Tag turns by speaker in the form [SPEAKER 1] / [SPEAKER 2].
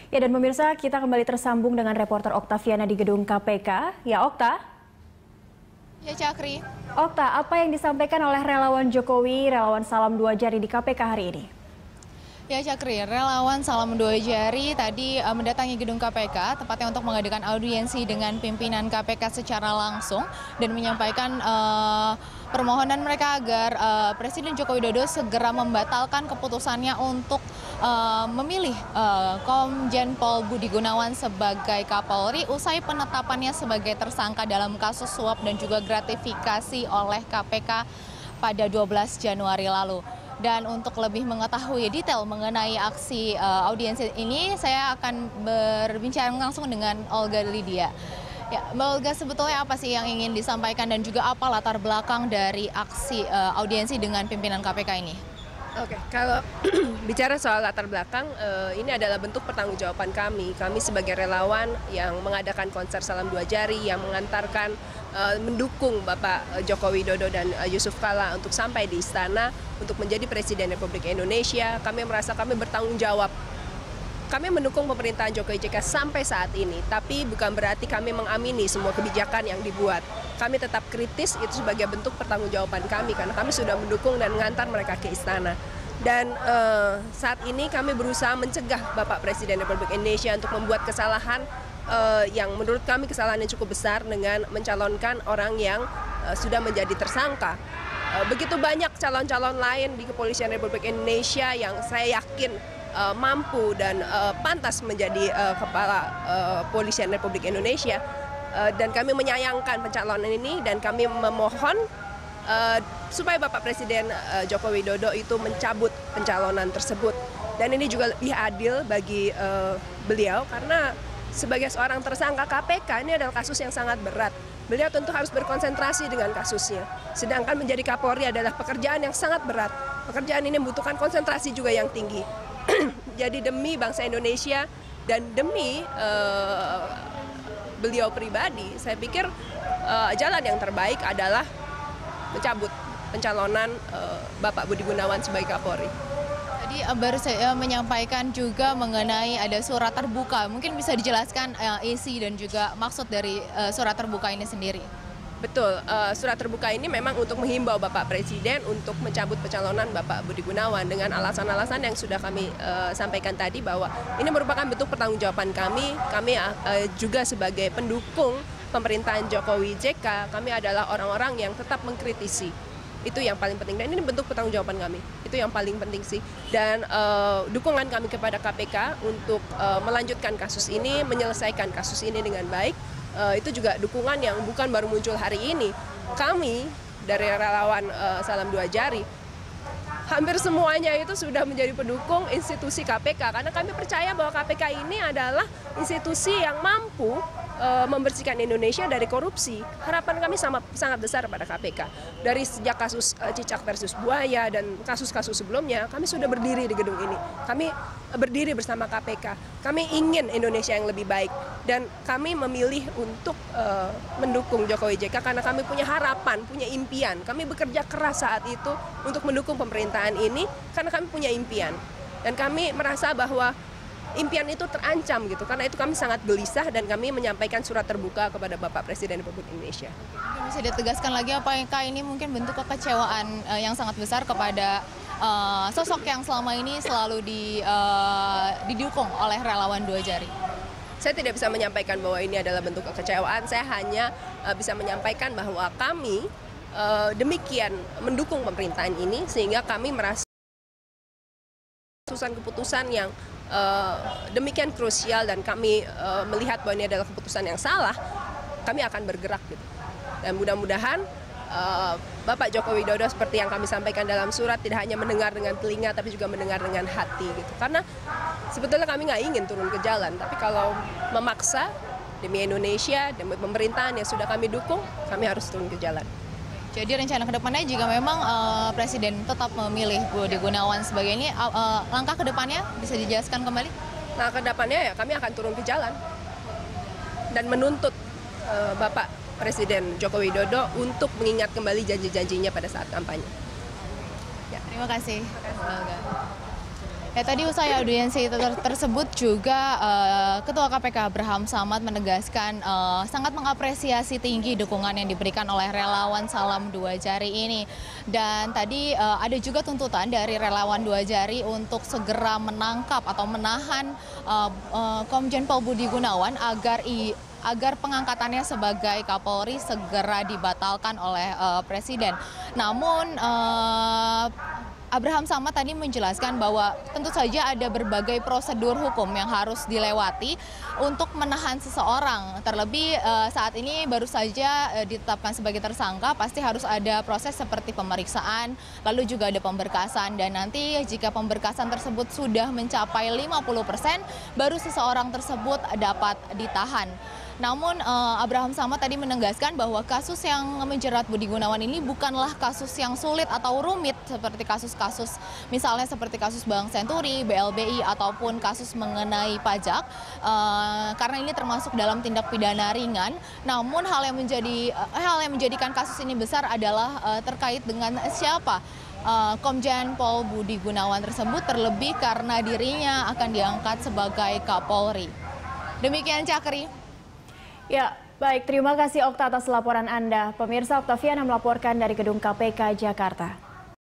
[SPEAKER 1] Ya, dan pemirsa, kita kembali tersambung dengan reporter Oktaviana di gedung KPK. Ya, Okta.
[SPEAKER 2] Ya, Cakri.
[SPEAKER 1] Okta, apa yang disampaikan oleh relawan Jokowi, relawan Salam Dua Jari di KPK hari ini?
[SPEAKER 2] Ya, Cakri, relawan Salam Dua Jari tadi mendatangi gedung KPK, tepatnya untuk mengadakan audiensi dengan pimpinan KPK secara langsung dan menyampaikan permohonan mereka agar Presiden Joko Widodo segera membatalkan keputusannya untuk memilih Komjen Pol Budi Gunawan sebagai Kapolri usai penetapannya sebagai tersangka dalam kasus suap dan juga gratifikasi oleh KPK pada 12 Januari lalu. Dan untuk lebih mengetahui detail mengenai aksi audiensi ini, saya akan berbincang langsung dengan Olga Lydia. Ya, Mbak Olga, sebetulnya apa sih yang ingin disampaikan dan juga apa latar belakang dari aksi audiensi dengan pimpinan KPK ini?
[SPEAKER 3] Oke, kalau bicara soal latar belakang, ini adalah bentuk pertanggungjawaban kami. Kami sebagai relawan yang mengadakan konser Salam Dua Jari, yang mengantarkan, mendukung Bapak Joko Widodo dan Yusuf Kala untuk sampai di istana untuk menjadi Presiden Republik Indonesia. Kami merasa kami bertanggung jawab. Kami mendukung pemerintahan Jokowi JK sampai saat ini, tapi bukan berarti kami mengamini semua kebijakan yang dibuat. Kami tetap kritis, itu sebagai bentuk pertanggungjawaban kami, karena kami sudah mendukung dan mengantar mereka ke istana. Dan saat ini kami berusaha mencegah Bapak Presiden Republik Indonesia untuk membuat kesalahan yang menurut kami kesalahan yang cukup besar dengan mencalonkan orang yang sudah menjadi tersangka. Begitu banyak calon-calon lain di Kepolisian Republik Indonesia yang saya yakin mampu dan pantas menjadi kepala Kepolisian Republik Indonesia, dan kami menyayangkan pencalonan ini dan kami memohon supaya Bapak Presiden Joko Widodo itu mencabut pencalonan tersebut, dan ini juga lebih adil bagi beliau karena sebagai seorang tersangka KPK ini adalah kasus yang sangat berat. Beliau tentu harus berkonsentrasi dengan kasusnya. Sedangkan menjadi Kapolri adalah pekerjaan yang sangat berat. Pekerjaan ini membutuhkan konsentrasi juga yang tinggi. Jadi demi bangsa Indonesia dan demi beliau pribadi, saya pikir jalan yang terbaik adalah mencabut pencalonan Bapak Budi Gunawan sebagai Kapolri.
[SPEAKER 2] Tadi baru saya menyampaikan juga mengenai ada surat terbuka. Mungkin bisa dijelaskan isi dan juga maksud dari surat terbuka ini sendiri.
[SPEAKER 3] Betul, surat terbuka ini memang untuk menghimbau Bapak Presiden untuk mencabut pencalonan Bapak Budi Gunawan dengan alasan-alasan yang sudah kami sampaikan tadi, bahwa ini merupakan bentuk pertanggungjawaban kami. Kami juga sebagai pendukung pemerintahan Jokowi JK, kami adalah orang-orang yang tetap mengkritisi. Itu yang paling penting, dan ini bentuk pertanggungjawaban kami. Itu yang paling penting sih. Dan dukungan kami kepada KPK untuk melanjutkan kasus ini, menyelesaikan kasus ini dengan baik, itu juga dukungan yang bukan baru muncul hari ini. Kami dari relawan Salam Dua Jari, hampir semuanya itu sudah menjadi pendukung institusi KPK, karena kami percaya bahwa KPK ini adalah institusi yang mampu membersihkan Indonesia dari korupsi. Harapan kami sangat besar pada KPK. Dari sejak kasus Cicak versus Buaya dan kasus-kasus sebelumnya, kami sudah berdiri di gedung ini. Kami berdiri bersama KPK. Kami ingin Indonesia yang lebih baik, dan kami memilih untuk mendukung Jokowi JK karena kami punya harapan, punya impian. Kami bekerja keras saat itu untuk mendukung pemerintahan ini karena kami punya impian. Dan kami merasa bahwa impian itu terancam gitu, karena itu kami sangat gelisah dan kami menyampaikan surat terbuka kepada Bapak Presiden Republik Indonesia.
[SPEAKER 2] Bisa ditegaskan lagi apakah ini mungkin bentuk kekecewaan yang sangat besar kepada sosok yang selama ini selalu didukung oleh relawan Dua Jari?
[SPEAKER 3] Saya tidak bisa menyampaikan bahwa ini adalah bentuk kekecewaan, saya hanya bisa menyampaikan bahwa kami demikian mendukung pemerintahan ini sehingga kami merasa keputusan yang demikian krusial dan kami melihat bahwa ini adalah keputusan yang salah, kami akan bergerak gitu. Dan mudah-mudahan Bapak Joko Widodo seperti yang kami sampaikan dalam surat tidak hanya mendengar dengan telinga tapi juga mendengar dengan hati gitu. Karena sebetulnya kami nggak ingin turun ke jalan, tapi kalau memaksa demi Indonesia, demi pemerintahan yang sudah kami dukung, kami harus turun ke jalan.
[SPEAKER 2] Jadi rencana kedepannya jika memang Presiden tetap memilih Budi Gunawan sebagai ini, langkah kedepannya bisa dijelaskan kembali?
[SPEAKER 3] Nah, kedepannya ya kami akan turun ke jalan dan menuntut Bapak Presiden Joko Widodo untuk mengingat kembali janji-janjinya pada saat kampanye.
[SPEAKER 2] Ya. Terima kasih. Ya, tadi usai audiensi tersebut juga Ketua KPK Abraham Samad menegaskan sangat mengapresiasi tinggi dukungan yang diberikan oleh relawan Salam Dua Jari ini. Dan tadi ada juga tuntutan dari relawan Dua Jari untuk segera menangkap atau menahan Komjen Pol Budi Gunawan agar pengangkatannya sebagai Kapolri segera dibatalkan oleh Presiden. Namun Abraham Samad tadi menjelaskan bahwa tentu saja ada berbagai prosedur hukum yang harus dilewati untuk menahan seseorang. Terlebih saat ini baru saja ditetapkan sebagai tersangka, pasti harus ada proses seperti pemeriksaan, lalu juga ada pemberkasan. Dan nanti jika pemberkasan tersebut sudah mencapai 50%, baru seseorang tersebut dapat ditahan. Namun Abraham Samad tadi menegaskan bahwa kasus yang menjerat Budi Gunawan ini bukanlah kasus yang sulit atau rumit seperti kasus-kasus misalnya seperti kasus Bank Senturi, BLBI ataupun kasus mengenai pajak karena ini termasuk dalam tindak pidana ringan. Namun hal yang menjadikan kasus ini besar adalah terkait dengan siapa Komjen Pol Budi Gunawan tersebut, terlebih karena dirinya akan diangkat sebagai Kapolri. Demikian Cakri.
[SPEAKER 1] Ya, baik. Terima kasih Okta atas laporan Anda. Pemirsa, Oktaviana melaporkan dari Gedung KPK Jakarta.